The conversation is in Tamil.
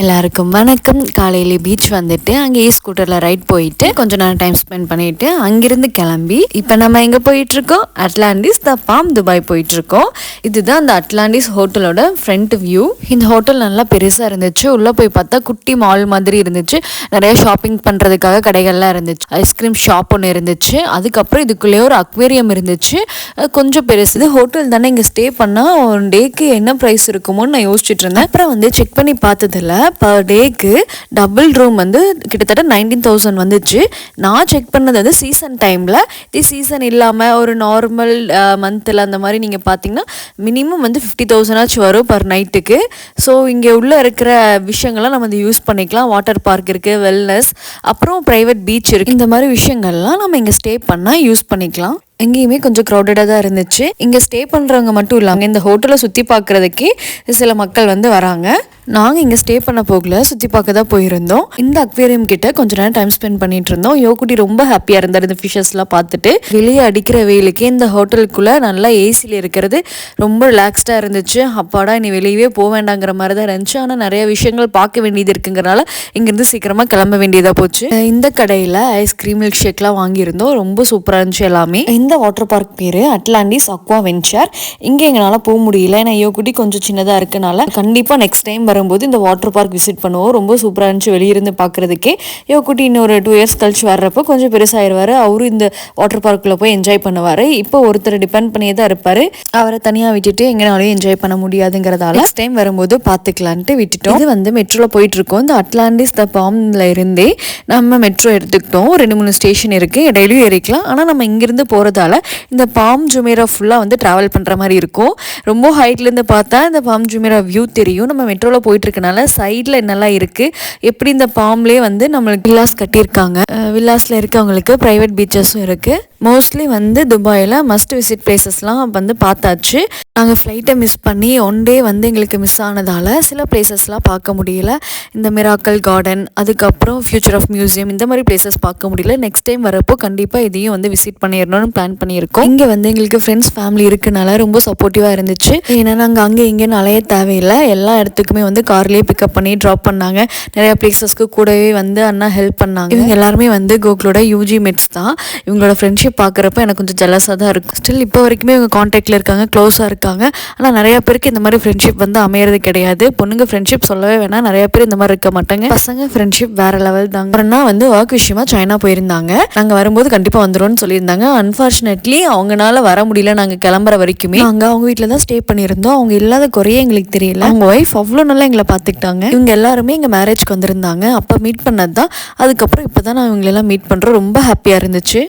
எல்லாருக்கும் வணக்கம். காலையில பீச் வந்துட்டு அங்கேயே ஸ்கூட்டரில் ரைட் போயிட்டு கொஞ்சம் நேரம் டைம் ஸ்பெண்ட் பண்ணிட்டு அங்கிருந்து கிளம்பி இப்போ நம்ம எங்கே போயிட்டுருக்கோம்? அட்லாண்டிஸ் த பாம் துபாய் போயிட்டுருக்கோம். இதுதான் அந்த அட்லாண்டிஸ் ஹோட்டலோட ஃப்ரண்ட் வியூ. இந்த ஹோட்டல் நல்லா பெருசாக இருந்துச்சு. உள்ளே போய் பார்த்தா குட்டி மால் மாதிரி இருந்துச்சு. நிறைய ஷாப்பிங் பண்ணுறதுக்காக கடைகள்லாம் இருந்துச்சு. ஐஸ்கிரீம் ஷாப் ஒன்று இருந்துச்சு. அதுக்கப்புறம் இதுக்குள்ளேயே ஒரு அக்வேரியம் இருந்துச்சு. கொஞ்சம் பெருசு. இது ஹோட்டல் தானே, இங்கே ஸ்டே பண்ணால் ஒரு டேக்கு என்ன ப்ரைஸ் இருக்குமோன்னு நான் யோசிச்சுட்டு இருந்தேன். அப்புறம் வந்து செக் பண்ணி பார்த்ததில்ல பர் டேக்கு டபுள் ரூம் வந்து கிட்டத்தட்ட 19,000 வந்துச்சு. நான் செக் பண்ணது வந்து சீசன் டைமில். இது சீசன் இல்லாமல் ஒரு நார்மல் மந்தில் அந்த மாதிரி நீங்கள் பார்த்தீங்கன்னா மினிமம் வந்து 50,000 வரும் பர் நைட்டுக்கு. ஸோ இங்கே உள்ளே இருக்கிற விஷயங்கள்லாம் நம்ம வந்து யூஸ் பண்ணிக்கலாம். வாட்டர் பார்க் இருக்குது, வெல்னஸ், அப்புறம் ப்ரைவேட் பீச் இருக்குது. இந்த மாதிரி விஷயங்கள்லாம் நம்ம இங்கே ஸ்டே பண்ணால் யூஸ் பண்ணிக்கலாம். எங்கேயுமே கொஞ்சம் க்ரௌடடாக தான் இருந்துச்சு. இங்கே ஸ்டே பண்ணுறவங்க மட்டும் இல்லாமல் இந்த ஹோட்டலை சுற்றி பார்க்குறதுக்கே சில மக்கள் வந்து வராங்க. நாங்கள் இங்கே ஸ்டே பண்ண போகல, சுற்றி பார்க்க தான் போயிருந்தோம். இந்த அக்வேரியம் கிட்ட கொஞ்ச நேரம் டைம் ஸ்பெண்ட் பண்ணிட்டு இருந்தோம். யோகுட்டி ரொம்ப ஹாப்பியாக இருந்தார் இந்த ஃபிஷஸ்லாம் பார்த்துட்டு. வெளியே அடிக்கிற வெயிலுக்கே இந்த ஹோட்டலுக்குள்ளே நல்லா ஏசியில் இருக்கிறது ரொம்ப ரிலாக்ஸ்டாக இருந்துச்சு. அப்பாடா இனி வெளியவே போக வேண்டாங்கிற மாதிரி தான் இருந்துச்சு. ஆனால் நிறைய விஷயங்கள் பார்க்க வேண்டியது இருக்குங்கிறனால இங்கேருந்து சீக்கிரமாக கிளம்ப வேண்டியதாக போச்சு. இந்த கடையில் ஐஸ்கிரீம் மில்க் ஷேக்லாம் வாங்கியிருந்தோம். ரொம்ப சூப்பராக இருந்துச்சு எல்லாமே. இந்த வாட்டர் பார்க் பேர் அட்லாண்டிஸ் அக்வா வெஞ்சர். இங்கே எங்களால் போக முடியல, ஏன்னா யோகுட்டி கொஞ்சம் சின்னதாக இருக்கனால. கண்டிப்பாக நெக்ஸ்ட் டைம் வரும்போது இந்த வாட்டர் பார்க் விசிட் பண்ணுவோம். ரொம்ப சூப்பராக இருந்துச்சு வெளியிருந்து பார்க்குறதுக்கே. யோகுட்டி இன்னொரு 2 இயர்ஸ் கழிச்சு வர்றப்போ கொஞ்சம் பெருசாகிடுவார். அவரும் இந்த வாட்டர் பார்க்கில் போய் என்ஜாய் பண்ணுவார். இப்போ ஒருத்தர் டிபெண்ட் பண்ணியே தான் இருப்பார். அவரை தனியாக விட்டுட்டு எங்கனாலையும் என்ஜாய் பண்ண முடியாதுங்கிறதால நெக்ஸ்ட் டைம் வரும்போது பார்த்துக்கலான்ட்டு விட்டுட்டோம். இது வந்து மெட்ரோவில் போயிட்டுருக்கோம். இந்த அட்லாண்டிஸ் த பாம்ல இருந்தே நம்ம மெட்ரோ எடுத்துக்கிட்டோம். 2-3 ஸ்டேஷன் இருக்குது, இடையிலையும் ஏறிக்கலாம். ஆனால் நம்ம இங்கேருந்து போகிறதால இந்த பாம் ஜுமேரா ஃபுல்லாக வந்து ட்ராவல் பண்ணுற மாதிரி இருக்கும். ரொம்ப ஹைட்லேருந்து பார்த்தா இந்த பாம் ஜுமேரா வியூ தெரியும். நம்ம மெட்ரோவில் போயிட்டுருக்கனால சைடில் என்னெல்லாம் இருக்குது, எப்படி இந்த பாம்லேயே வந்து நம்மளுக்கு வில்லாஸ் கட்டியிருக்காங்க. வில்லாஸில் இருக்கவங்களுக்கு ப்ரைவேட் பீச்சஸும் இருக்குது. மோஸ்ட்லி வந்து துபாயில் மஸ்ட் விசிட் பிளேசஸ்லாம் வந்து பார்த்தாச்சு. நாங்கள் ஃப்ளைட்டை மிஸ் பண்ணி 1 டே வந்து எங்களுக்கு மிஸ் ஆனதால் சில பிளேசஸ்லாம் பார்க்க முடியல. இந்த மிராக்கல் கார்டன், அதுக்கப்புறம் ஃபியூச்சர் ஆஃப் மியூசியம், இந்த மாதிரி பிளேசஸ் பார்க்க முடியல. நெக்ஸ்ட் டைம் வரப்போ கண்டிப்பாக இதையும் வந்து விசிட் பண்ணிடணும்னு பிளான் பண்ணியிருக்கோம். இங்கே வந்து எங்களுக்கு ஃப்ரெண்ட்ஸ் ஃபேமிலி இருக்கனால ரொம்ப சப்போர்ட்டிவாக இருந்துச்சு. ஏன்னா நாங்கள் அங்கே இங்கேன்னு அலைய தேவையில்லை. எல்லா இடத்துக்குமே வந்து கார்லேயே பிக்கப் பண்ணி ட்ராப் பண்ணாங்க. நிறையா பிளேசஸ்க்கு கூடவே வந்து அண்ணா ஹெல்ப் பண்ணாங்க. இவங்க எல்லாருமே வந்து கோகுலோட யூஜி மெட்ஸ் தான். இவங்களோட ஃப்ரெண்ட்ஷிப் பார்க்குறப்ப எனக்கு கொஞ்சம் ஜெலஸாக தான் இருக்கும். ஸ்டில் இப்போ வரைக்குமே இவங்க கான்டாக்டில் இருக்காங்க, க்ளோஸாக இருக்காங்க. ஆனால் நிறைய பேருக்கு இந்த மாதிரி ஃப்ரெண்ட்ஷிப் வந்து அமையிறது கிடையாது. பொண்ணுங்க ஃப்ரெண்ட்ஷிப் சொல்லவே வேணாம், நிறைய பேர் இந்த மாதிரி இருக்க மாட்டாங்க. பசங்க ஃப்ரெண்ட்ஷிப் வேற லெவல் தாங்க. அப்புறம்னா வந்து ஒர்க் விஷயமா சைனா போயிருந்தாங்க. நாங்கள் வரும்போது கண்டிப்பாக வந்துடும்னு சொல்லியிருந்தாங்க. அன்ஃபார்ச்சுனேட்லி அவங்களால வர முடியல. நாங்கள் கிளம்புற வரைக்குமே நாங்கள் அவங்க வீட்டில் தான் ஸ்டே பண்ணியிருந்தோம். அவங்க இல்லாத குறையே எங்களுக்கு தெரியல. அவங்க ஒய்ஃப் அவ்வளோ நல்லா எங்களை பார்த்துக்கிட்டாங்க. இவங்க எல்லாருமே எங்கள் மேரேஜ்க்கு வந்திருந்தாங்க. அப்போ மீட் பண்ணது தான். அதுக்கப்புறம் இப்போ தான் நான் இவங்களெல்லாம் மீட் பண்ணுறோம். ரொம்ப ஹாப்பியாக இருந்துச்சு.